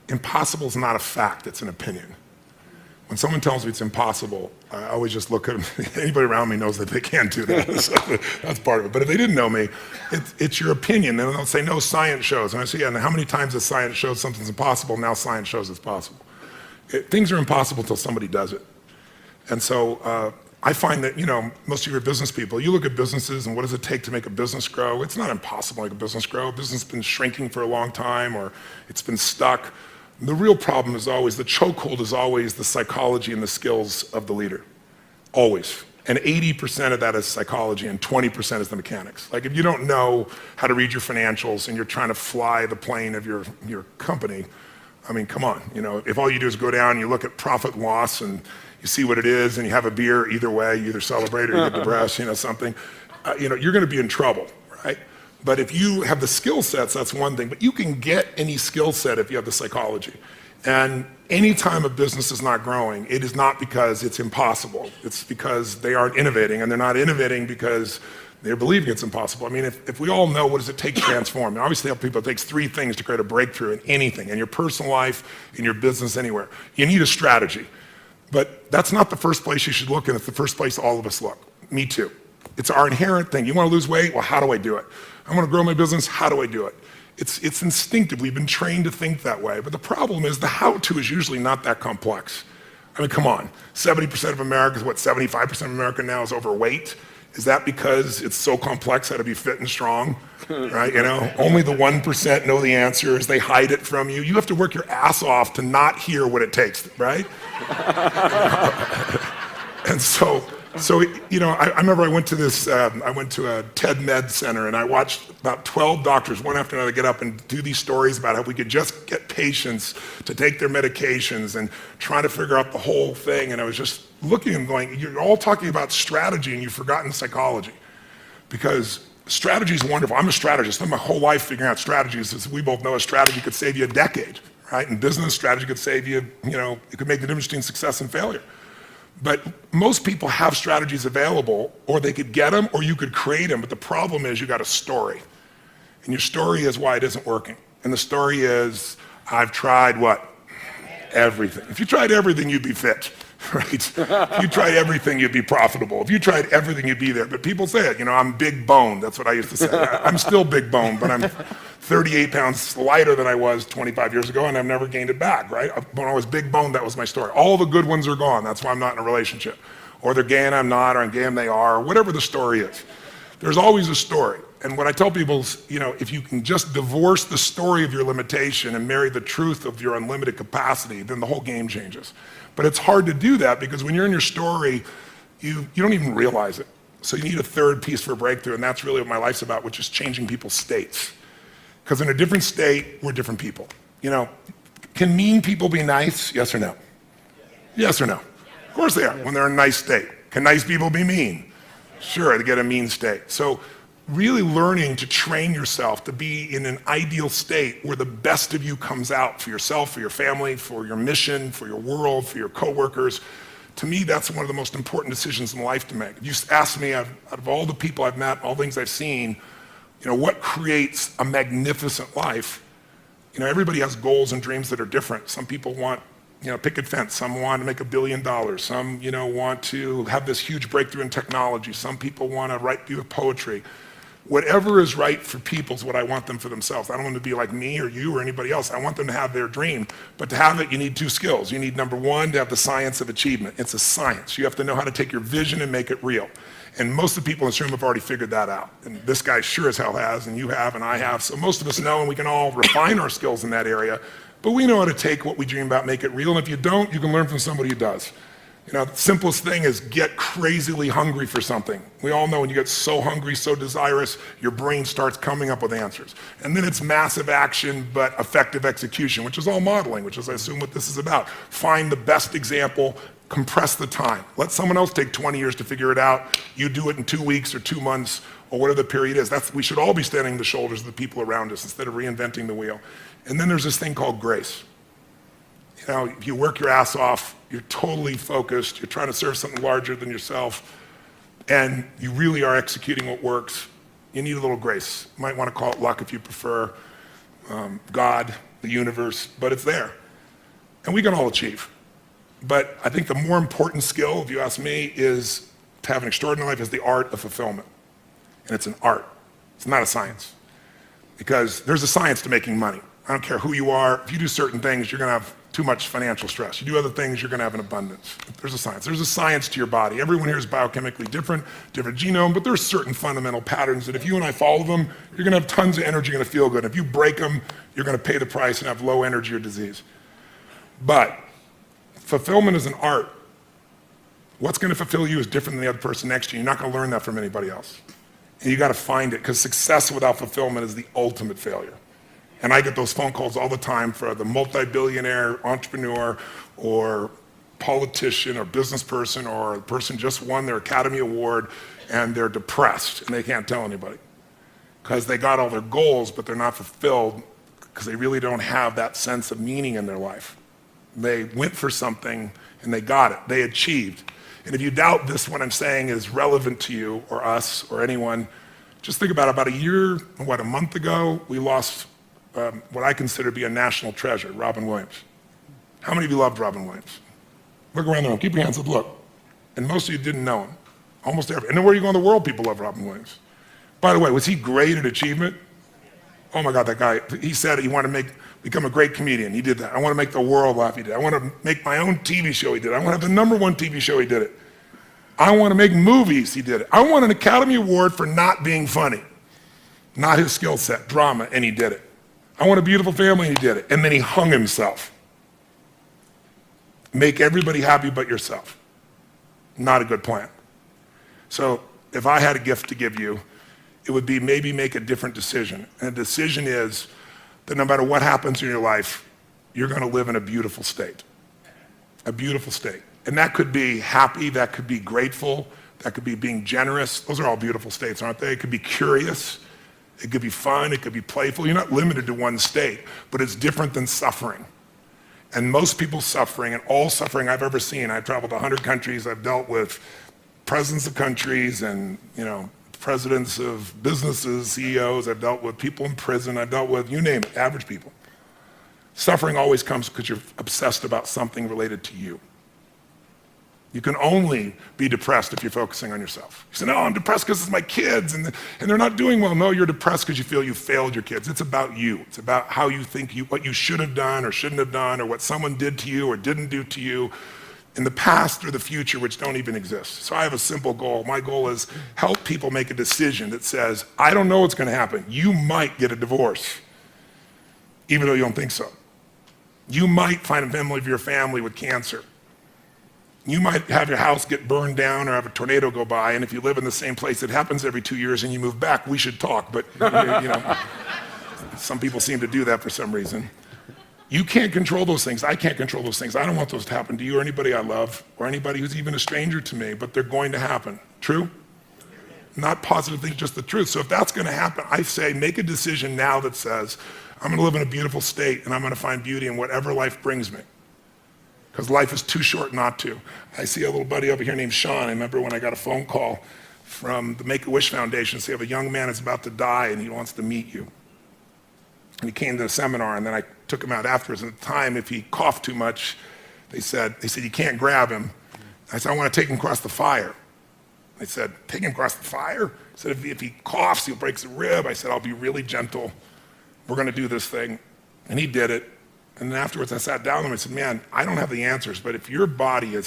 impossible is not a fact, it's an opinion. When someone tells me it's impossible, I always just look at them. Anybody around me knows that they can't do that. So that's part of it. But if they didn't know me, it's your opinion. And they'll say, no, science shows. And I say, yeah, and how many times has science showed something's impossible? Now science shows it's possible. Things are impossible until somebody does it. And so I find that, most of your business people, you look at businesses and what does it take to make a business grow? It's not impossible to make a business grow. A business has been shrinking for a long time, or it's been stuck. The real problem is always, the chokehold is always the psychology and the skills of the leader, always. And 80% of that is psychology and 20% is the mechanics. Like if you don't know how to read your financials and you're trying to fly the plane of your company, I mean, come on. If all you do is go down and you look at profit and loss and you see what it is and you have a beer, either way, you either celebrate or you get depressed, something, you're gonna be in trouble, right? But if you have the skill sets, that's one thing. But you can get any skill set if you have the psychology. And anytime a business is not growing, it is not because it's impossible. It's because they aren't innovating, and they're not innovating because they're believing it's impossible. I mean, if we all know what does it take to transform, and obviously tell people it takes 3 things to create a breakthrough in anything, in your personal life, in your business, anywhere. You need a strategy. But that's not the first place you should look, and it's the first place all of us look. Me too. It's our inherent thing. You want to lose weight? Well, how do I do it? I want to grow my business. How do I do it? It's instinctive. We've been trained to think that way. But the problem is the how-to is usually not that complex. I mean, come on. 70% of America is 75% of America now is overweight. Is that because it's so complex how to be fit and strong? Right? Only the 1% know the answers. They hide it from you. You have to work your ass off to not hear what it takes, right? And so I remember I went to a TED Med Center and I watched about 12 doctors, one after another, get up and do these stories about how we could just get patients to take their medications and try to figure out the whole thing. And I was just looking and going, you're all talking about strategy and you've forgotten psychology. Because strategy is wonderful. I'm a strategist. Spent my whole life figuring out strategies. As we both know, a strategy could save you a decade, right? In business, strategy could save you, it could make the difference between success and failure. But most people have strategies available, or they could get them, or you could create them. But the problem is you got a story. And your story is why it isn't working. And the story is, I've tried what? Everything. If you tried everything, you'd be fit, right? If you tried everything, you'd be profitable. If you tried everything, you'd be there. But people say it, I'm big boned. That's what I used to say. I'm still big boned, but I'm 38 pounds lighter than I was 25 years ago, and I've never gained it back, right? When I was big boned, that was my story. All the good ones are gone. That's why I'm not in a relationship. Or they're gay and I'm not, or I'm gay and they are, or whatever the story is. There's always a story. And what I tell people is, if you can just divorce the story of your limitation and marry the truth of your unlimited capacity, then the whole game changes. But it's hard to do that because when you're in your story, you don't even realize it. So you need a third piece for a breakthrough, and that's really what my life's about, which is changing people's states. Because in a different state, we're different people. Can mean people be nice? Yes or no? Yes or no? Of course they are, when they're in a nice state. Can nice people be mean? Sure, they get a mean state. So really learning to train yourself to be in an ideal state where the best of you comes out for yourself, for your family, for your mission, for your world, for your coworkers. To me, that's one of the most important decisions in life to make. If you ask me, out of all the people I've met, all the things I've seen, what creates a magnificent life? Everybody has goals and dreams that are different. Some people want, picket fence. Some want to make $1 billion. Some, want to have this huge breakthrough in technology. Some people want to write poetry. Whatever is right for people is what I want them for themselves. I don't want them to be like me or you or anybody else. I want them to have their dream. But to have it, you need 2 skills. You need, number 1, to have the science of achievement. It's a science. You have to know how to take your vision and make it real. And most of the people in this room have already figured that out. And this guy sure as hell has, and you have, and I have. So most of us know, and we can all refine our skills in that area. But we know how to take what we dream about, make it real. And if you don't, you can learn from somebody who does. The simplest thing is get crazily hungry for something. We all know when you get so hungry, so desirous, your brain starts coming up with answers. And then it's massive action, but effective execution, which is all modeling, which is, I assume, what this is about. Find the best example, compress the time. Let someone else take 20 years to figure it out. You do it in 2 weeks or 2 months or whatever the period is. We should all be standing on the shoulders of the people around us instead of reinventing the wheel. And then there's this thing called grace. If you work your ass off, you're totally focused, you're trying to serve something larger than yourself, and you really are executing what works, you need a little grace. You might want to call it luck if you prefer, God, the universe, but it's there. And we can all achieve. But I think the more important skill, if you ask me, is to have an extraordinary life is the art of fulfillment. And it's an art. It's not a science. Because there's a science to making money. I don't care who you are. If you do certain things, you're going to have too much financial stress. You do other things, you're going to have an abundance. There's a science. There's a science to your body. Everyone here is biochemically different genome, but there's certain fundamental patterns that if you and I follow them, you're going to have tons of energy, you're going to feel good. If you break them, you're going to pay the price and have low energy or disease. But fulfillment is an art. What's going to fulfill you is different than the other person next to you. You're not going to learn that from anybody else. And you got to find it, because success without fulfillment is the ultimate failure. And I get those phone calls all the time for the multi-billionaire entrepreneur or politician or business person or a person just won their Academy Award and they're depressed and they can't tell anybody because they got all their goals, but they're not fulfilled because they really don't have that sense of meaning in their life. They went for something and they got it. They achieved. And if you doubt this, what I'm saying is relevant to you or us or anyone, just think about a year, a month ago, we lost what I consider to be a national treasure, Robin Williams. How many of you loved Robin Williams? Look around the room, keep your hands up, look. And most of you didn't know him, almost every. And then where you go in the world, people love Robin Williams. By the way, was he great at achievement? Oh my God, that guy, he said he wanted to become a great comedian, he did that. I want to make the world laugh, he did. I want to make my own TV show, he did it. I want to have the #1 TV show, he did it. I want to make movies, he did it. I want an Academy Award for not being funny. Not his skill set, drama, and he did it. I want a beautiful family, and he did it. And then he hung himself. Make everybody happy but yourself. Not a good plan. So if I had a gift to give you, it would be maybe make a different decision. And the decision is that no matter what happens in your life, you're going to live in a beautiful state. A beautiful state. And that could be happy, that could be grateful, that could be being generous. Those are all beautiful states, aren't they? It could be curious. It could be fun, it could be playful. You're not limited to one state, but it's different than suffering. And most people's suffering, and all suffering I've ever seen, I've traveled to 100 countries, I've dealt with presidents of countries and presidents of businesses, CEOs, I've dealt with people in prison, I've dealt with, you name it, average people. Suffering always comes because you're obsessed about something related to you. You can only be depressed if you're focusing on yourself. You say, no, I'm depressed because it's my kids and they're not doing well. No, you're depressed because you feel you failed your kids. It's about you. It's about how you think what you should have done or shouldn't have done or what someone did to you or didn't do to you in the past or the future, which don't even exist. So I have a simple goal. My goal is help people make a decision that says, I don't know what's going to happen. You might get a divorce, even though you don't think so. You might find a member of your family with cancer. You might have your house get burned down or have a tornado go by, and if you live in the same place, it happens every 2 years and you move back, we should talk, but some people seem to do that for some reason. You can't control those things. I can't control those things. I don't want those to happen to you or anybody I love or anybody who's even a stranger to me, but they're going to happen. True? Not positive things, just the truth. So if that's going to happen, I say make a decision now that says, I'm going to live in a beautiful state and I'm going to find beauty in whatever life brings me. Because life is too short not to. I see a little buddy over here named Sean. I remember when I got a phone call from the Make-A-Wish Foundation, say, a young man is about to die and he wants to meet you. And he came to the seminar and then I took him out afterwards. And at the time, if he coughed too much, they said, you can't grab him. I said, I want to take him across the fire. They said, take him across the fire? I said, if he coughs, he'll break a rib. I said, I'll be really gentle. We're going to do this thing. And he did it. And then afterwards, I sat down with him and said, man, I don't have the answers, but if your body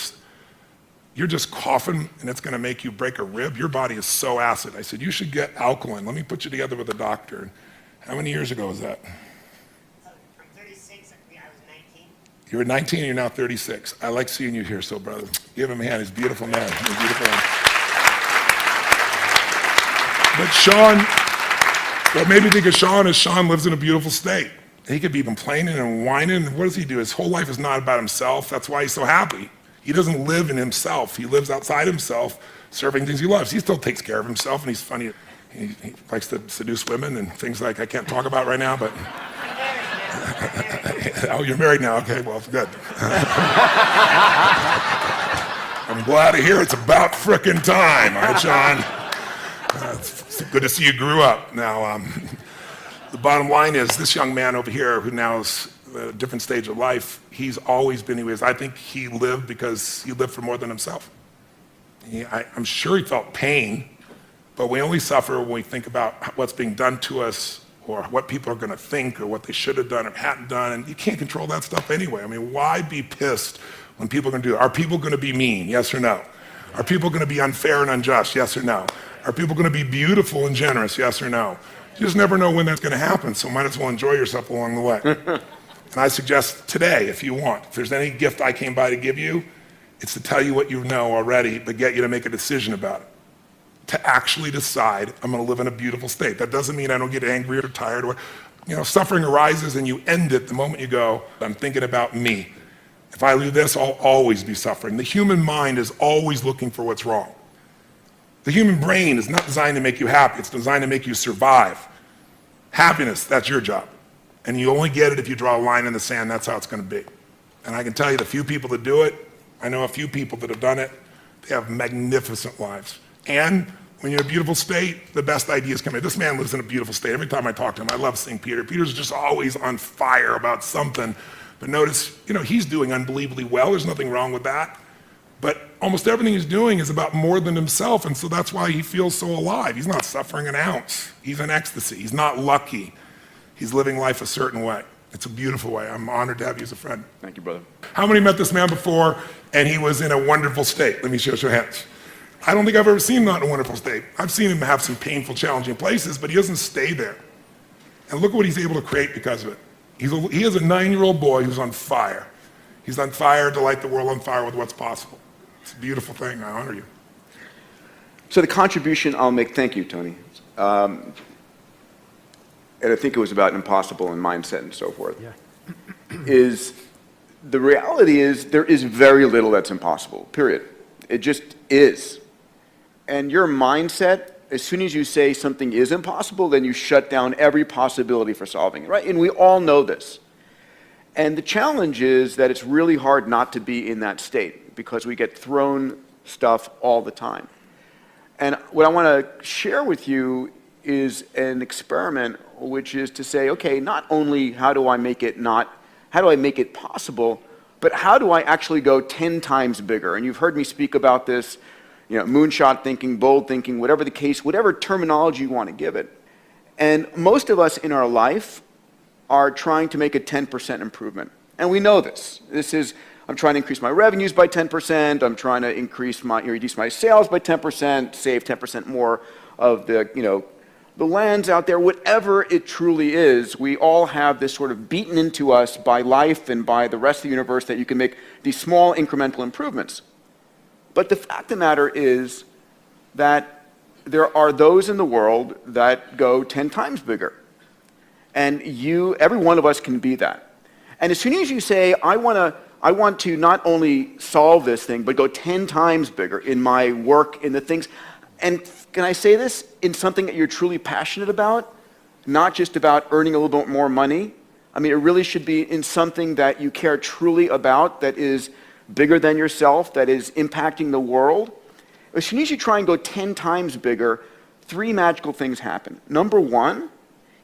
you're just coughing and it's going to make you break a rib, your body is so acid. I said, you should get alkaline. Let me put you together with a doctor. And how many years ago was that? From 36, I was 19. You were 19 and you're now 36. I like seeing you here, so brother. Give him a hand. He's a beautiful man. He's a beautiful man. But Sean, what made me think of Sean is Sean lives in a beautiful state. He could be complaining and whining. What does he do? His whole life is not about himself. That's why he's so happy. He doesn't live in himself. He lives outside himself, serving things he loves. He still takes care of himself, and he's funny. He likes to seduce women and things like I can't talk about right now, but... Oh, you're married now? Okay, well, good. I'm glad to hear it's about frickin' time, all right, Sean? It's good to see you grew up. Now, The bottom line is this young man over here who now is at a different stage of life, he's always been who he is. I think he lived because he lived for more than himself. I'm sure he felt pain, but we only suffer when we think about what's being done to us or what people are going to think or what they should have done or hadn't done, and you can't control that stuff anyway. I mean, why be pissed when people are going to do it? Are people going to be mean? Yes or no? Are people going to be unfair and unjust? Yes or no? Are people going to be beautiful and generous? Yes or no? You just never know when that's going to happen, so might as well enjoy yourself along the way. And I suggest today, if you want, if there's any gift I came by to give you, it's to tell you what you know already, but get you to make a decision about it. To actually decide, I'm going to live in a beautiful state. That doesn't mean I don't get angry or tired. Or, suffering arises and you end it the moment you go, I'm thinking about me. If I do this, I'll always be suffering. The human mind is always looking for what's wrong. The human brain is not designed to make you happy. It's designed to make you survive. Happiness, that's your job. And you only get it if you draw a line in the sand. That's how it's going to be. And I can tell you the few people that do it, I know a few people that have done it, they have magnificent lives. And when you're in a beautiful state, the best ideas come in. This man lives in a beautiful state. Every time I talk to him, I love seeing Peter. Peter's just always on fire about something. But notice, he's doing unbelievably well. There's nothing wrong with that. But almost everything he's doing is about more than himself, and so that's why he feels so alive. He's not suffering an ounce. He's in ecstasy. He's not lucky. He's living life a certain way. It's a beautiful way. I'm honored to have you as a friend. Thank you, brother. How many met this man before and he was in a wonderful state? Let me show your hands. I don't think I've ever seen him not in a wonderful state. I've seen him have some painful, challenging places, but he doesn't stay there. And look what he's able to create because of it. He is a 9-year-old boy who's on fire. He's on fire to light the world on fire with what's possible. It's a beautiful thing. I honor you. So the contribution I'll make, thank you, Tony. And I think it was about impossible and mindset and so forth, is the reality is there is very little that's impossible, period. It just is. And your mindset, as soon as you say something is impossible, then you shut down every possibility for solving it, right? And we all know this. And the challenge is that it's really hard not to be in that state because we get thrown stuff all the time. And what I want to share with you is an experiment, which is to say, okay, not only how do I make it possible, but how do I actually go 10 times bigger? And you've heard me speak about this, moonshot thinking, bold thinking, whatever the case, whatever terminology you want to give it. And most of us in our life are trying to make a 10% improvement. And we know this. I'm trying to increase my revenues by 10%. I'm trying to reduce my sales by 10%, save 10% more of the lands out there, whatever it truly is. We all have this sort of beaten into us by life and by the rest of the universe that you can make these small incremental improvements. But the fact of the matter is that there are those in the world that go 10 times bigger. And every one of us can be that. And as soon as you say, I want to not only solve this thing, but go 10 times bigger in my work, in the things, and can I say this, in something that you're truly passionate about, not just about earning a little bit more money. I mean, it really should be in something that you care truly about, that is bigger than yourself, that is impacting the world. As soon as you try and go 10 times bigger, 3 magical things happen. Number one,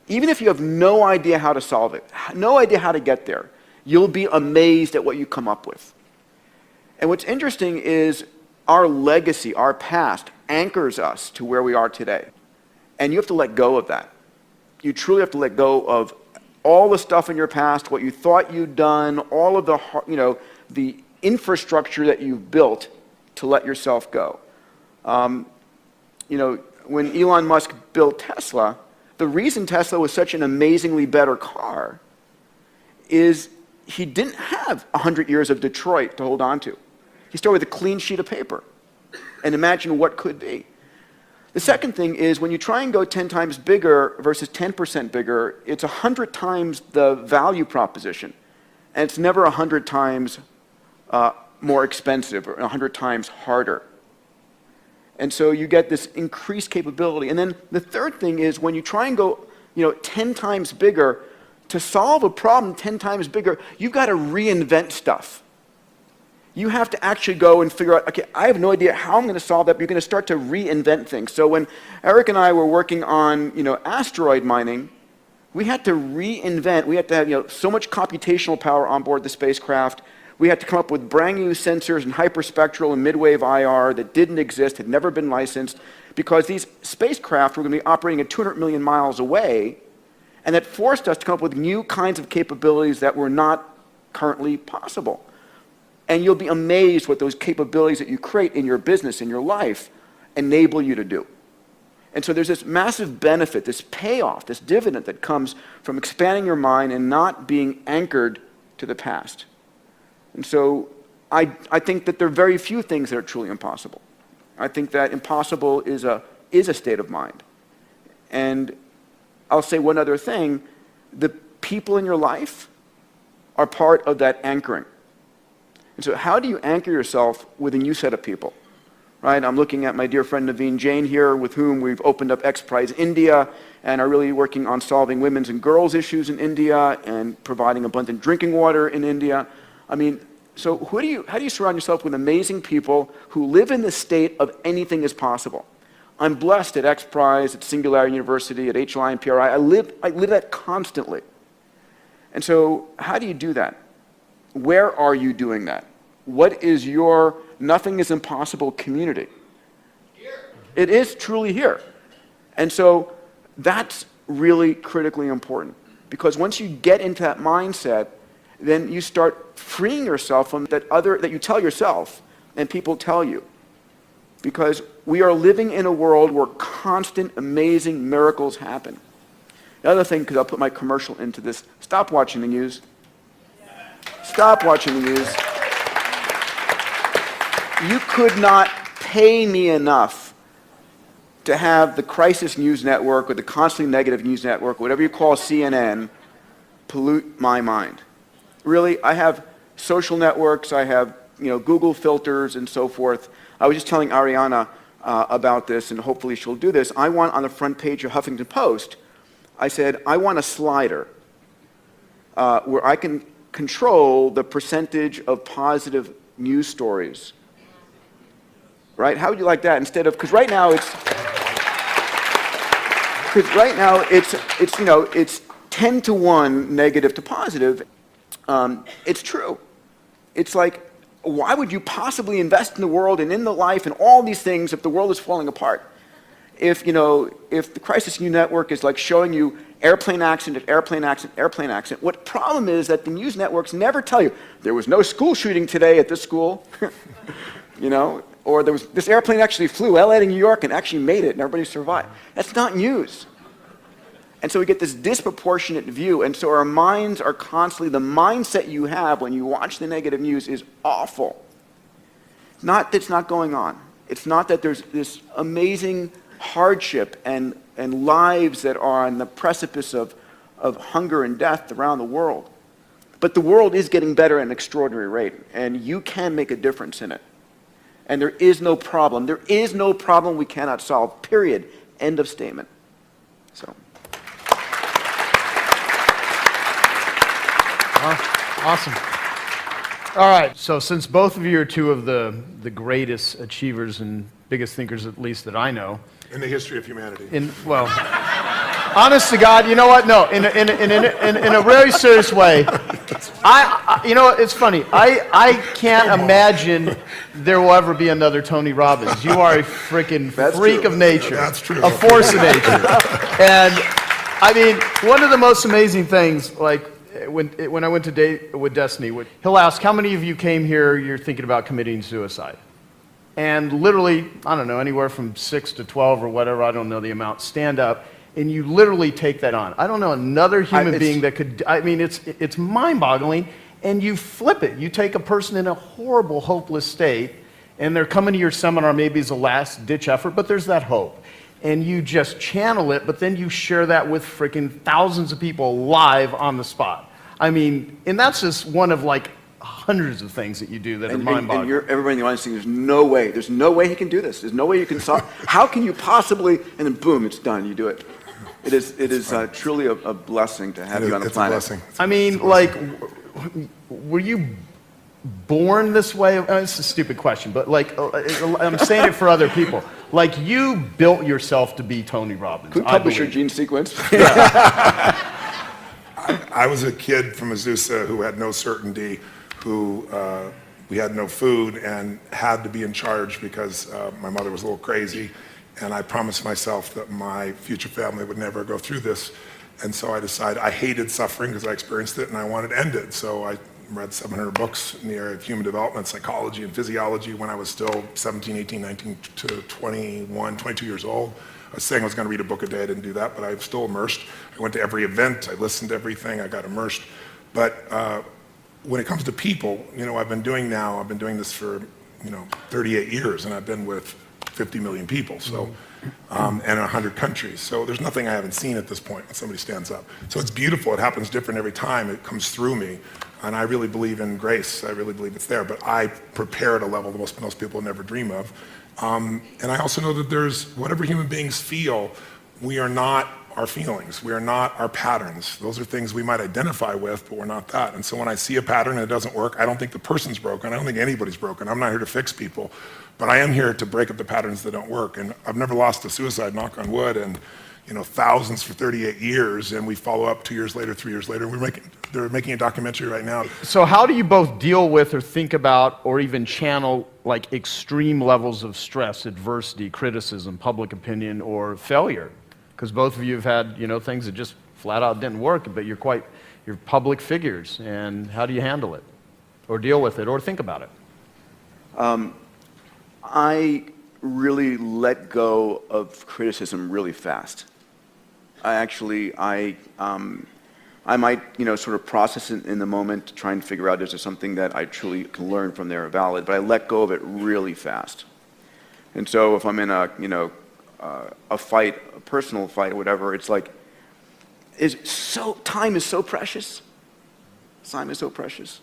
even if you have no idea how to solve it, no idea how to get there, you'll be amazed at what you come up with. And what's interesting is our legacy, our past, anchors us to where we are today. And you have to let go of that. You truly have to let go of all the stuff in your past, what you thought you'd done, all of the infrastructure that you've built to let yourself go. When Elon Musk built Tesla, the reason Tesla was such an amazingly better car is he didn't have 100 years of Detroit to hold on to. He started with a clean sheet of paper. And imagine what could be. The second thing is when you try and go 10 times bigger versus 10% bigger, it's 100 times the value proposition. And it's never 100 times more expensive or 100 times harder. And so you get this increased capability. And then the third thing is when you try and go 10 times bigger, to solve a problem 10 times bigger, you've got to reinvent stuff. You have to actually go and figure out, okay, I have no idea how I'm going to solve that, but you're going to start to reinvent things. So when Eric and I were working on, asteroid mining, We had to reinvent. We had to have so much computational power on board the spacecraft. We had to come up with brand new sensors and hyperspectral and midwave IR that didn't exist, had never been licensed, because these spacecraft were going to be operating at 200 million miles away, and that forced us to come up with new kinds of capabilities that were not currently possible. And you'll be amazed what those capabilities that you create in your business, in your life, enable you to do. And so there's this massive benefit, this payoff, this dividend that comes from expanding your mind and not being anchored to the past. And so I think that there are very few things that are truly impossible. I think that impossible is a state of mind. And I'll say one other thing. The people in your life are part of that anchoring. And so how do you anchor yourself with a new set of people? Right? I'm looking at my dear friend Naveen Jain here, with whom we've opened up X Prize India and are really working on solving women's and girls' issues in India and providing abundant drinking water in India. I mean, so how do you surround yourself with amazing people who live in the state of anything is possible? I'm blessed at X Prize, at Singularity University, at HLI and PRI. I live that constantly. And so how do you do that? Where are you doing that? What is your nothing is impossible community? Here. It is truly here. And so that's really critically important, because once you get into that mindset, then you start freeing yourself from that you tell yourself and people tell you. Because we are living in a world where constant, amazing miracles happen. The other thing, because I'll put my commercial into this, stop watching the news. Stop watching the news. You could not pay me enough to have the Crisis News Network or the Constantly Negative News Network, whatever you call CNN, pollute my mind. Really, I have social networks, I have Google filters and so forth. I was just telling Ariana about this, and hopefully she'll do this. I want on the front page of Huffington Post, I said, I want a slider where I can control the percentage of positive news stories. Right? How would you like that instead of, because right now it's 10 to 1 negative to positive. It's true. It's like, why would you possibly invest in the world and in the life and all these things if the world is falling apart? If the Crisis News Network is like showing you airplane accident, airplane accident, airplane accident, what problem is that the news networks never tell you, there was no school shooting today at this school, or there was, this airplane actually flew LA to New York and actually made it and everybody survived. That's not news. And so we get this disproportionate view, and so our minds are constantly, the mindset you have when you watch the negative news is awful. Not that it's not going on. It's not that there's this amazing hardship and lives that are on the precipice of hunger and death around the world. But the world is getting better at an extraordinary rate, and you can make a difference in it. And there is no problem. There is no problem we cannot solve, period. End of statement. So. Awesome. All right, so since both of you are two of the greatest achievers and biggest thinkers, at least that I know. In the history of humanity. Honest to God, you know what? No, in a very serious way. It's funny. I can't imagine there will ever be another Tony Robbins. You are a freaking freak of nature. That's true. A force of nature. And I mean, one of the most amazing things, like when I went to date with Destiny, he'll ask, how many of you came here, you're thinking about committing suicide? And literally, I don't know, anywhere from 6 to 12 or whatever, I don't know the amount, stand up, and you literally take that on. I don't know another human being that could, it's mind-boggling, and you flip it. You take a person in a horrible, hopeless state, and they're coming to your seminar maybe as a last-ditch effort, but there's that hope. And you just channel it, but then you share that with freaking thousands of people live on the spot. I mean, and that's just one of like hundreds of things that you do that are mind-boggling. And everybody in the audience thinking, there's no way he can do this. There's no way you can solve. How can you possibly? And then boom, it's done. You do it. It is truly a blessing to have you on the planet. It's a blessing. I mean, like, were you born this way? It's a stupid question, but like, I'm saying it for other people. Like, you built yourself to be Tony Robbins. Could we publish your gene sequence? I was a kid from Azusa who had no certainty, who we had no food and had to be in charge because my mother was a little crazy, and I promised myself that my future family would never go through this. And so I decided I hated suffering because I experienced it and I wanted to end it. So I read 700 books in the area of human development, psychology, and physiology when I was still 17, 18, 19 to 21, 22 years old. I was saying I was going to read a book a day. I didn't do that, but I was still immersed. I went to every event. I listened to everything. I got immersed. But when it comes to people, I've been doing this for, 38 years, and I've been with 50 million people, so, and 100 countries. So there's nothing I haven't seen at this point when somebody stands up. So it's beautiful. It happens different every time. It comes through me. And I really believe in grace. I really believe it's there. But I prepare at a level that most people never dream of. And I also know that there's, whatever human beings feel, we are not our feelings. We are not our patterns. Those are things we might identify with, but we're not that. And so when I see a pattern and it doesn't work, I don't think the person's broken. I don't think anybody's broken. I'm not here to fix people. But I am here to break up the patterns that don't work. And I've never lost a suicide, knock on wood, and thousands for 38 years. And we follow up 2 years later, 3 years later. They're making a documentary right now. So how do you both deal with or think about or even channel like extreme levels of stress, adversity, criticism, public opinion, or failure? Because both of you have had, things that just flat out didn't work, but you're public figures. And how do you handle it or deal with it or think about it? I really let go of criticism really fast. I might, sort of process it in the moment to try and figure out is there something that I truly can learn from there valid, but I let go of it really fast. And so if I'm in a fight, a personal fight or whatever, it's like, time is so precious. Time is so precious.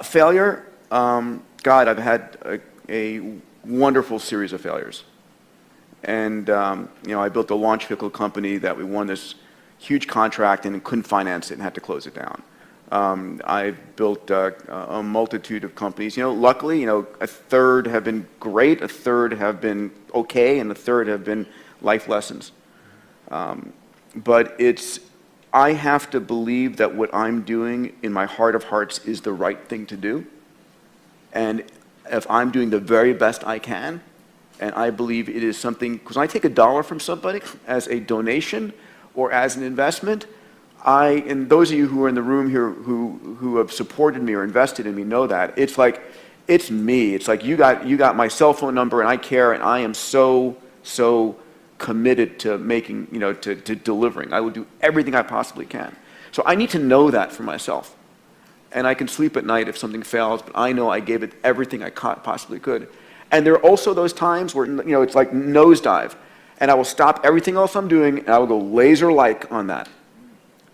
Failure, God, I've had a wonderful series of failures. And, I built a launch vehicle company that we won this huge contract and couldn't finance it and had to close it down. I've built a multitude of companies. Luckily, a third have been great, a third have been okay, and a third have been life lessons. But I have to believe that what I'm doing in my heart of hearts is the right thing to do. And if I'm doing the very best I can, and I believe it is something, because when I take $1 from somebody as a donation or as an investment, and those of you who are in the room here who have supported me or invested in me know that. It's like, it's me. It's like you got my cell phone number and I care and I am so committed to making, to delivering. I will do everything I possibly can. So I need to know that for myself. And I can sleep at night if something fails, but I know I gave it everything I possibly could. And there are also those times where, it's like nosedive. And I will stop everything else I'm doing and I will go laser-like on that.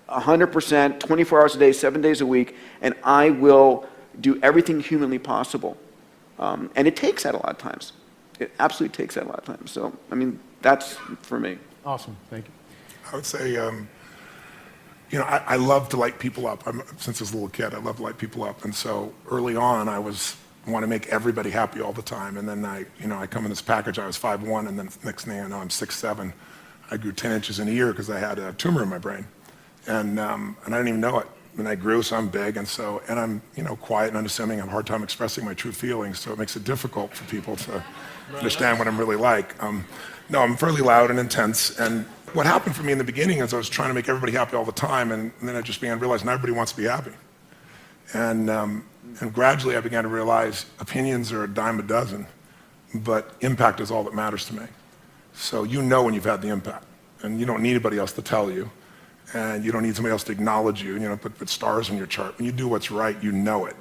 100%, 24 hours a day, 7 days a week, and I will do everything humanly possible. And it takes that a lot of times. It absolutely takes that a lot of times. So, that's for me. Awesome, thank you. I would say, I love to light people up. Since I was a little kid, I love to light people up. And so early on, I want to make everybody happy all the time. And then I come in this package, I was 5'1", and then next thing I know, I'm 6'7". I grew 10 inches in a year because I had a tumor in my brain. And I didn't even know it. And I grew, so I'm big, and I'm quiet and unassuming. I have a hard time expressing my true feelings, so it makes it difficult for people to understand what I'm really like. No, I'm fairly loud and intense. And what happened for me in the beginning is I was trying to make everybody happy all the time, and then I just began to realize not everybody wants to be happy. And gradually I began to realize opinions are a dime a dozen, but impact is all that matters to me. So when you've had the impact, and you don't need anybody else to tell you. And you don't need somebody else to acknowledge you, put stars on your chart. When you do what's right, you know it.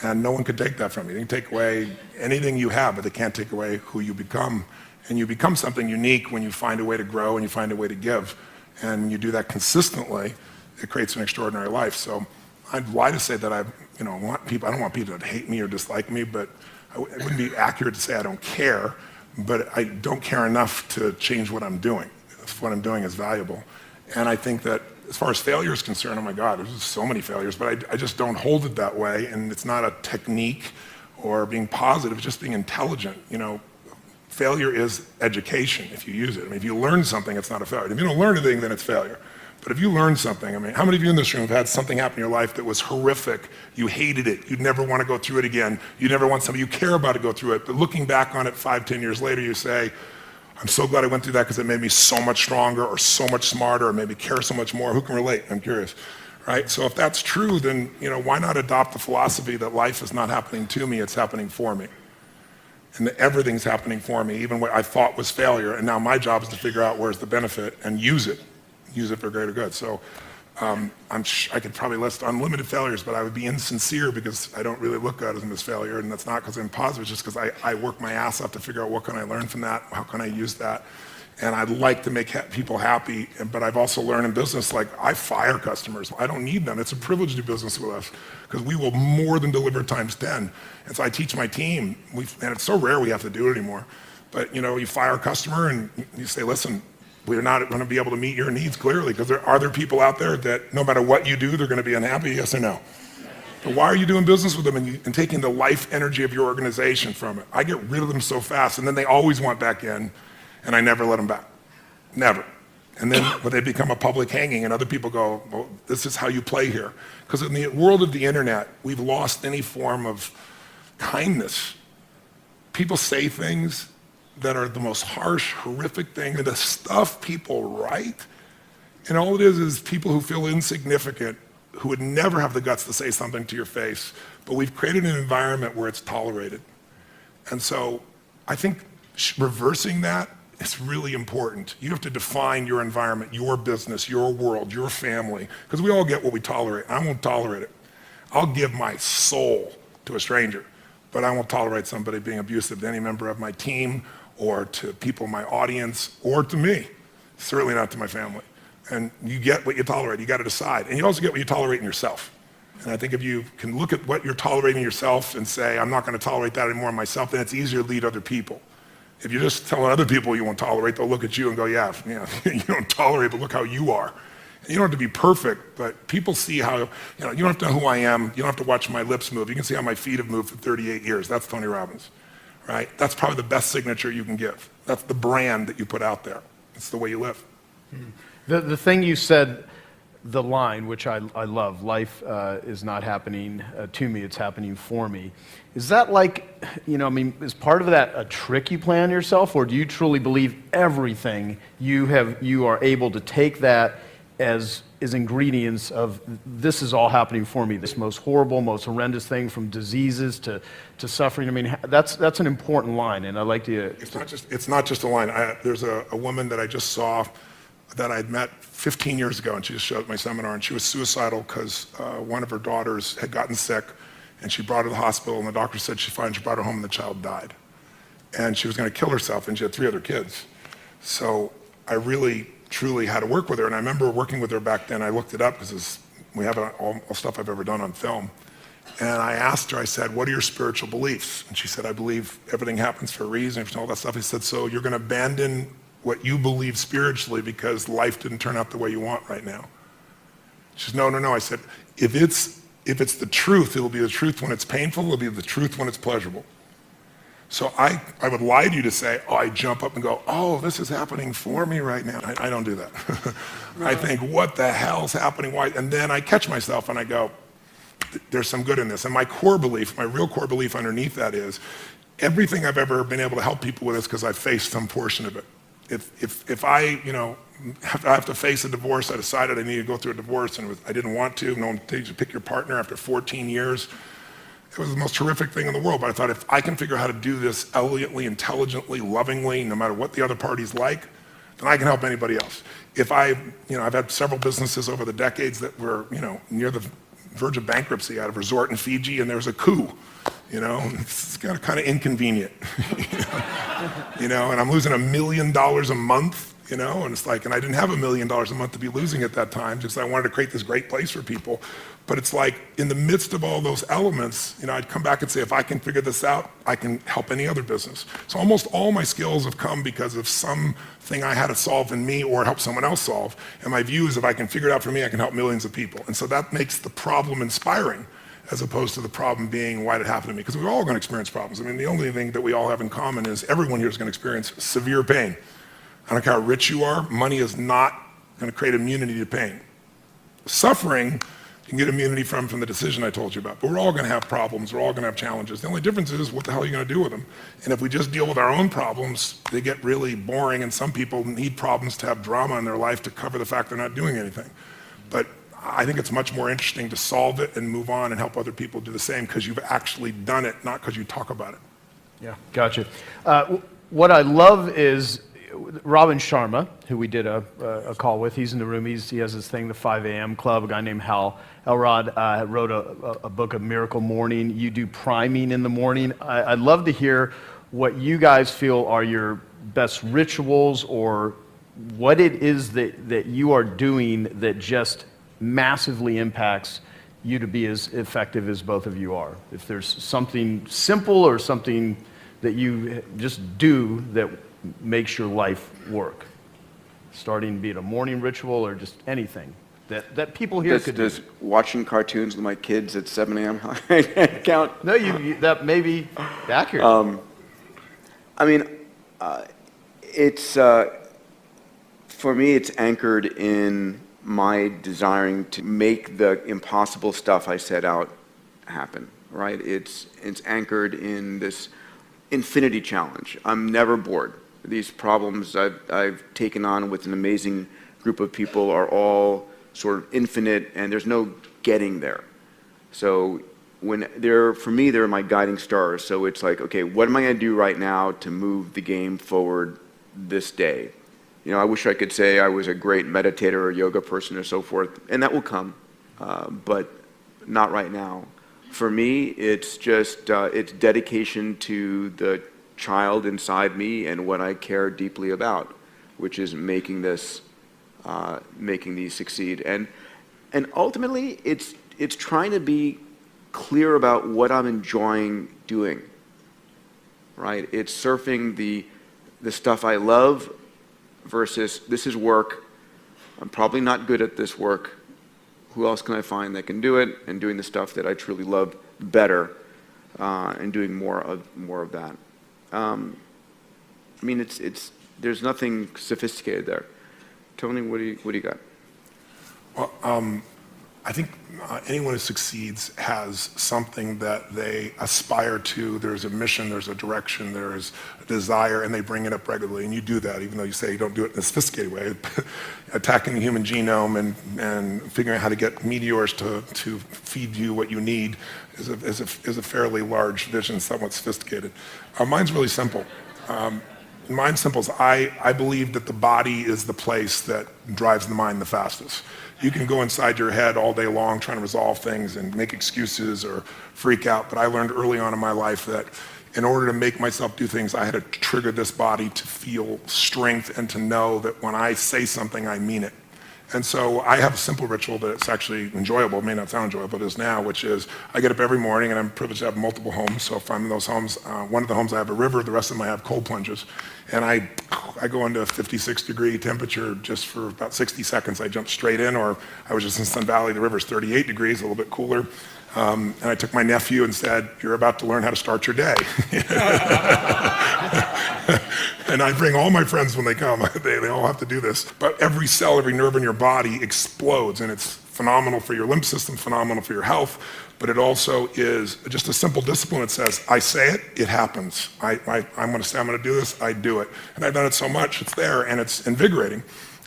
And no one can take that from you. They can take away anything you have, but they can't take away who you become. And you become something unique when you find a way to grow and you find a way to give. And when you do that consistently, it creates an extraordinary life. So I'd lie to say that I don't want people to hate me or dislike me, but it wouldn't be accurate to say I don't care, but I don't care enough to change what I'm doing. If what I'm doing is valuable. And I think that as far as failure is concerned, oh my God, there's just so many failures, but I just don't hold it that way. And it's not a technique or being positive, it's just being intelligent. Failure is education if you use it. If you learn something, it's not a failure. If you don't learn anything, then it's failure. But if you learn something, I mean, how many of you in this room have had something happen in your life that was horrific? You hated it. You'd never want to go through it again. You never want somebody you care about to go through it. But looking back on it 5, 10 years later, you say, I'm so glad I went through that because it made me so much stronger or so much smarter or maybe care so much more. Who can relate? I'm curious, right? So if that's true, then why not adopt the philosophy that life is not happening to me, it's happening for me. And that everything's happening for me, even what I thought was failure. And now my job is to figure out where's the benefit and use it for greater good. So I could probably list unlimited failures, but I would be insincere because I don't really look at them as failure, and that's not because I'm positive, it's just because I work my ass off to figure out what can I learn from that, how can I use that, and I'd like to make people happy, but I've also learned in business, like I fire customers. I don't need them. It's a privilege to do business with us because we will more than deliver times 10. And so I teach my team, and it's so rare we have to do it anymore, but you fire a customer and you say, listen, we're not going to be able to meet your needs clearly because are there people out there that no matter what you do, they're going to be unhappy, yes or no? But why are you doing business with them and taking the life energy of your organization from it? I get rid of them so fast, and then they always want back in, and I never let them back, never. And then when they become a public hanging and other people go, well, this is how you play here. Because in the world of the internet, we've lost any form of kindness. People say things that are the most harsh, horrific thing, and the stuff people write, and all it is people who feel insignificant, who would never have the guts to say something to your face, but we've created an environment where it's tolerated. And so I think reversing that is really important. You have to define your environment, your business, your world, your family, because we all get what we tolerate. I won't tolerate it. I'll give my soul to a stranger, but I won't tolerate somebody being abusive to any member of my team or to people in my audience or to me, certainly not to my family. And you get what you tolerate, you got to decide. And you also get what you tolerate in yourself. And I think if you can look at what you're tolerating yourself and say, I'm not going to tolerate that anymore in myself, then it's easier to lead other people. If you're just telling other people you won't tolerate, they'll look at you and go, yeah, you don't tolerate, but look how you are. And you don't have to be perfect, but people see how, you don't have to know who I am, you don't have to watch my lips move. You can see how my feet have moved for 38 years. That's Tony Robbins, right? That's probably the best signature you can give. That's the brand that you put out there. It's the way you live. The thing you said, the line, which I love, life is not happening to me, it's happening for me. Is that like, is part of that a trick you play on yourself, or do you truly believe everything you are able to take that as ingredients of this is all happening for me, this most horrible, most horrendous thing from diseases to suffering? I mean, that's an important line, and I'd like to... It's not just a line. There's a woman that I just saw that I'd met 15 years ago, and she just showed up at my seminar, and she was suicidal because one of her daughters had gotten sick, and she brought her to the hospital, and the doctor said she's fine. She brought her home, and the child died. And she was going to kill herself, and she had 3 other kids. So I really, truly had to work with her, and I remember working with her back then. I looked it up because we have all stuff I've ever done on film. And I asked her, I said, what are your spiritual beliefs? And she said, I believe everything happens for a reason, and all that stuff. I said, so you're going to abandon what you believe spiritually because life didn't turn out the way you want right now? She said, no. I said, if it's the truth, it'll be the truth when it's painful, it'll be the truth when it's pleasurable. So I would lie to you to say, I jump up and go, this is happening for me right now. I don't do that. I think, what the hell's happening? Why? And then I catch myself and I go, there's some good in this. And my real core belief underneath that is, everything I've ever been able to help people with is because I've faced some portion of it. If I have to face a divorce, I decided I needed to go through a divorce, and I didn't want to. No one takes you pick your partner after 14 years. It was the most horrific thing in the world, but I thought, if I can figure out how to do this elegantly, intelligently, lovingly, no matter what the other party's like, then I can help anybody else. If I've had several businesses over the decades that were, near the verge of bankruptcy. I had a resort in Fiji, and there was a coup. It's kind of inconvenient. And I'm losing $1 million a month. And it's like, and I didn't have $1 million a month to be losing at that time, just I wanted to create this great place for people. But it's like, in the midst of all those elements, I'd come back and say, if I can figure this out, I can help any other business. So almost all my skills have come because of something I had to solve in me or help someone else solve. And my view is, if I can figure it out for me, I can help millions of people. And so that makes the problem inspiring, as opposed to the problem being, why did it happen to me? Because we're all going to experience problems. The only thing that we all have in common is everyone here is going to experience severe pain. I don't care how rich you are, money is not going to create immunity to pain. Suffering, you can get immunity from the decision I told you about. But we're all going to have problems. We're all going to have challenges. The only difference is what the hell are you going to do with them? And if we just deal with our own problems, they get really boring, and some people need problems to have drama in their life to cover the fact they're not doing anything. But I think it's much more interesting to solve it and move on and help other people do the same because you've actually done it, not because you talk about it. Yeah, gotcha. What I love is Robin Sharma, who we did a call with. He's in the room. He has this thing, the 5 a.m. Club. A guy named Hal Elrod wrote a book of Miracle Morning. You do priming in the morning. I'd love to hear what you guys feel are your best rituals, or what it is that you are doing that just massively impacts you to be as effective as both of you are. If there's something simple or something that you just do that makes your life work, starting be it a morning ritual or just anything that people here could do. Does watching cartoons with my kids at 7 a.m. count? No, that may be accurate. I mean, it's for me, it's anchored in my desiring to make the impossible stuff I set out happen, right? It's anchored in this infinity challenge. I'm never bored. These problems I've taken on with an amazing group of people are all sort of infinite, and there's no getting there. So for me, they're my guiding stars. So it's like, okay, what am I going to do right now to move the game forward this day? You know, I wish I could say I was a great meditator or yoga person or so forth, and that will come, but not right now. For me, it's just it's dedication to the child inside me and what I care deeply about, which is making these succeed. And ultimately, it's trying to be clear about what I'm enjoying doing. Right? It's surfing the stuff I love versus this is work. I'm probably not good at this work. Who else can I find that can do it? And doing the stuff that I truly love better, and doing more of that. I mean, there's nothing sophisticated there. Tony, what do you got? Well, I think anyone who succeeds has something that they aspire to. There's a mission, there's a direction, there's a desire, and they bring it up regularly. And you do that, even though you say you don't do it in a sophisticated way. Attacking the human genome and figuring out how to get meteors to feed you what you need is a fairly large vision, somewhat sophisticated. Mine's really simple. Mine's simple is I believe that the body is the place that drives the mind the fastest. You can go inside your head all day long trying to resolve things and make excuses or freak out, but I learned early on in my life that in order to make myself do things, I had to trigger this body to feel strength and to know that when I say something, I mean it. And so I have a simple ritual that's actually enjoyable. It may not sound enjoyable, but it is now, which is I get up every morning, and I'm privileged to have multiple homes. So if I'm in those homes, one of the homes I have a river, the rest of them I have cold plunges. And I go into 56-degree temperature just for about 60 seconds. I jump straight in, or I was just in Sun Valley, the river's 38 degrees, a little bit cooler. And I took my nephew and said, "You're about to learn how to start your day." And I bring all my friends when they come. They all have to do this. But every cell, every nerve in your body explodes, and it's phenomenal for your lymph system, phenomenal for your health, but it also is just a simple discipline that says, I say it, it happens. I'm going to say I'm going to do this, I do it. And I've done it so much, it's there, and it's invigorating.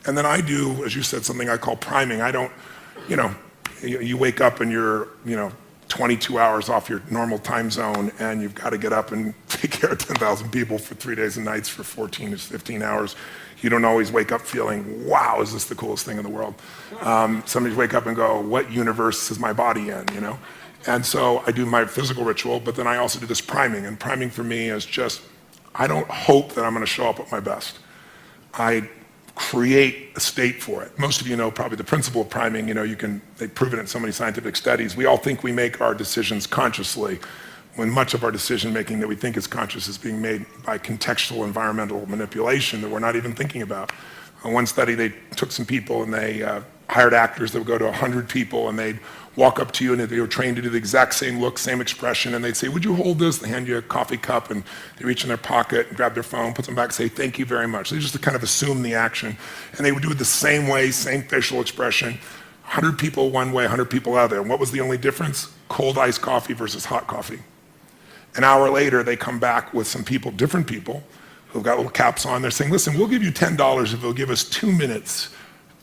And then I do, as you said, something I call priming. I don't, you wake up and you're, 22 hours off your normal time zone, and you've got to get up and take care of 10,000 people for 3 days and nights for 14 to 15 hours. You don't always wake up feeling, wow, is this the coolest thing in the world? Some days wake up and go, what universe is my body in, And so I do my physical ritual, but then I also do this priming. And priming for me is just, I don't hope that I'm going to show up at my best. I create a state for it. Most of you know probably the principle of priming. They've proven it in so many scientific studies. We all think we make our decisions consciously, when much of our decision making that we think is conscious is being made by contextual environmental manipulation that we're not even thinking about. On one study, they took some people and they hired actors that would go to 100 people and they'd walk up to you and they were trained to do the exact same look, same expression, and they'd say, would you hold this? They hand you a coffee cup and they reach in their pocket and grab their phone, put them back, say, thank you very much. They just kind of assume the action. And they would do it the same way, same facial expression. 100 people one way, 100 people other. And what was the only difference? Cold iced coffee versus hot coffee. An hour later, they come back with some people, different people, who've got little caps on. They're saying, listen, we'll give you $10 if you'll give us 2 minutes.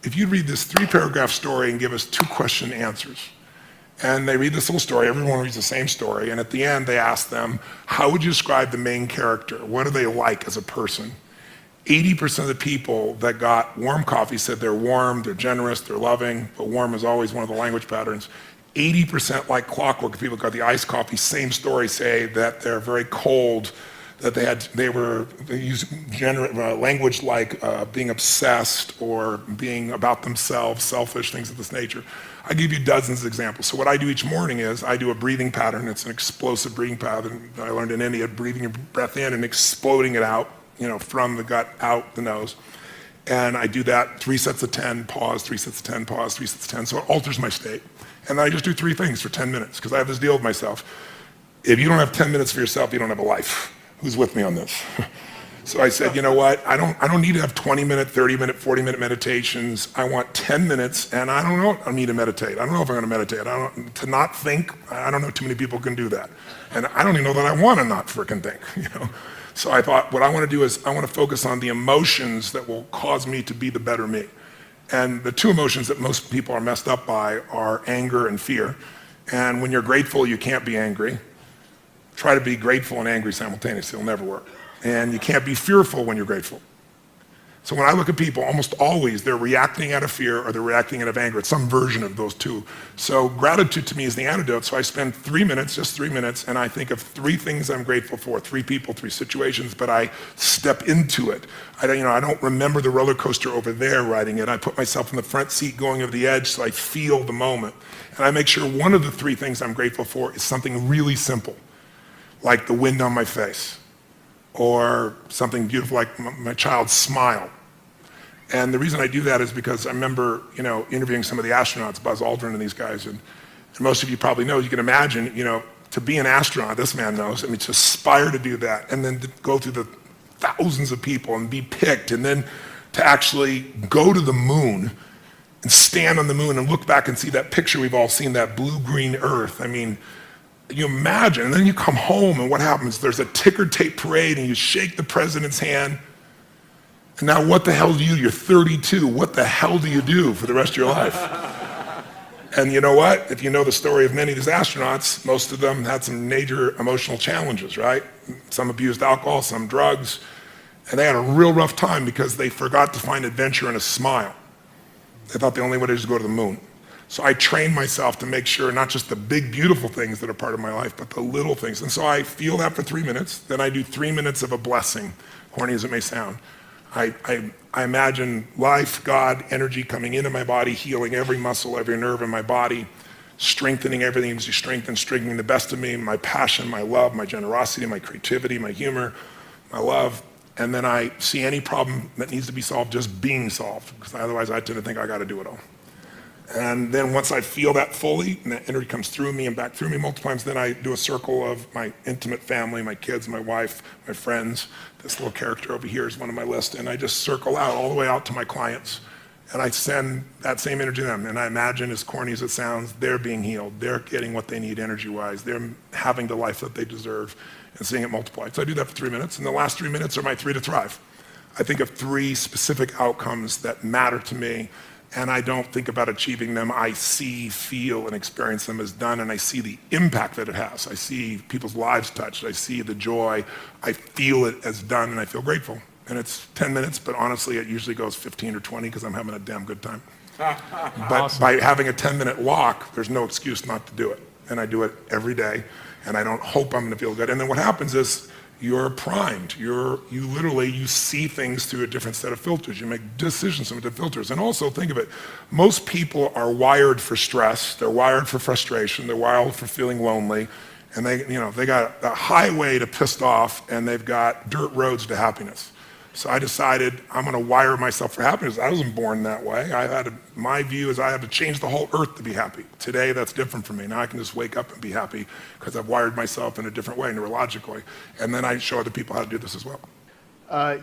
If you read this 3-paragraph story and give us 2 question answers. And they read this little story, everyone reads the same story, and at the end they ask them, how would you describe the main character? What are they like as a person? 80% of the people that got warm coffee said they're warm, they're generous, they're loving, but warm is always one of the language patterns. 80% like clockwork, if people got the iced coffee, same story, say that they're very cold, that they use language like being obsessed or being about themselves, selfish, things of this nature. I give you dozens of examples. So what I do each morning is I do a breathing pattern. It's an explosive breathing pattern I learned in India, breathing your breath in and exploding it out, from the gut out the nose. And I do that 3 sets of 10, pause, 3 sets of 10, pause, 3 sets of 10. So it alters my state. And then I just do 3 things for 10 minutes because I have this deal with myself. If you don't have 10 minutes for yourself, you don't have a life. Who's with me on this? So I said, you know what? I don't need to have 20-minute, 30-minute, 40-minute meditations. I want 10 minutes, and I don't know. I need to meditate. I don't know if I'm going to meditate. To not think. I don't know too many people can do that, and I don't even know that I want to not frickin' think. So I thought, what I want to do is I want to focus on the emotions that will cause me to be the better me. And the 2 emotions that most people are messed up by are anger and fear. And when you're grateful, you can't be angry. Try to be grateful and angry simultaneously. It'll never work. And you can't be fearful when you're grateful. So when I look at people, almost always they're reacting out of fear or they're reacting out of anger. It's some version of those 2. So gratitude to me is the antidote. So I spend 3 minutes, just 3 minutes, and I think of 3 things I'm grateful for, 3 people, 3 situations, but I step into it. I don't remember the roller coaster over there riding it. I put myself in the front seat going over the edge so I feel the moment. And I make sure one of the 3 things I'm grateful for is something really simple, like the wind on my face, or something beautiful like my child's smile. And the reason I do that is because I remember, interviewing some of the astronauts, Buzz Aldrin and these guys, and most of you probably know, you can imagine, to be an astronaut, this man knows, to aspire to do that, and then to go through the thousands of people and be picked, and then to actually go to the moon and stand on the moon and look back and see that picture we've all seen, that blue-green Earth. You imagine, and then you come home and what happens? There's a ticker tape parade and you shake the president's hand. And now what the hell do you do? You're 32. What the hell do you do for the rest of your life? And you know what? If you know the story of many of these astronauts, most of them had some major emotional challenges, right? Some abused alcohol, some drugs. And they had a real rough time because they forgot to find adventure in a smile. They thought the only way to do is go to the moon. So I train myself to make sure not just the big, beautiful things that are part of my life, but the little things. And so I feel that for 3 minutes. Then I do 3 minutes of a blessing, corny as it may sound. I imagine life, God, energy coming into my body, healing every muscle, every nerve in my body, strengthening everything that needs to be strengthened, strengthening the best of me, my passion, my love, my generosity, my creativity, my humor, my love. And then I see any problem that needs to be solved just being solved, because otherwise I tend to think I got to do it all. And then once I feel that fully, and that energy comes through me and back through me multiple times, then I do a circle of my intimate family, my kids, my wife, my friends. This little character over here is one of my list. And I just circle out all the way out to my clients. And I send that same energy to them. And I imagine, as corny as it sounds, they're being healed. They're getting what they need energy-wise. They're having the life that they deserve and seeing it multiply. So I do that for 3 minutes. And the last 3 minutes are my 3 to thrive. I think of 3 specific outcomes that matter to me. And I don't think about achieving them. I see, feel, and experience them as done, and I see the impact that it has. I see people's lives touched. I see the joy. I feel it as done, and I feel grateful. And it's 10 minutes, but honestly, it usually goes 15 or 20 because I'm having a damn good time. But awesome. By having a 10-minute walk, there's no excuse not to do it. And I do it every day, and I don't hope I'm going to feel good. And then what happens is, you're primed. You see things through a different set of filters. You make decisions through different filters. And also think of it, most people are wired for stress. They're wired for frustration. They're wired for feeling lonely. And they got a highway to pissed off and they've got dirt roads to happiness. So I decided I'm going to wire myself for happiness. I wasn't born that way. My view is I had to change the whole earth to be happy. Today, that's different for me. Now I can just wake up and be happy because I've wired myself in a different way, neurologically. And then I show other people how to do this as well.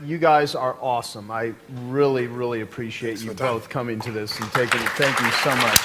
You guys are awesome. I really, really appreciate Thanks you for the time. both coming to this and taking it. Thank you so much.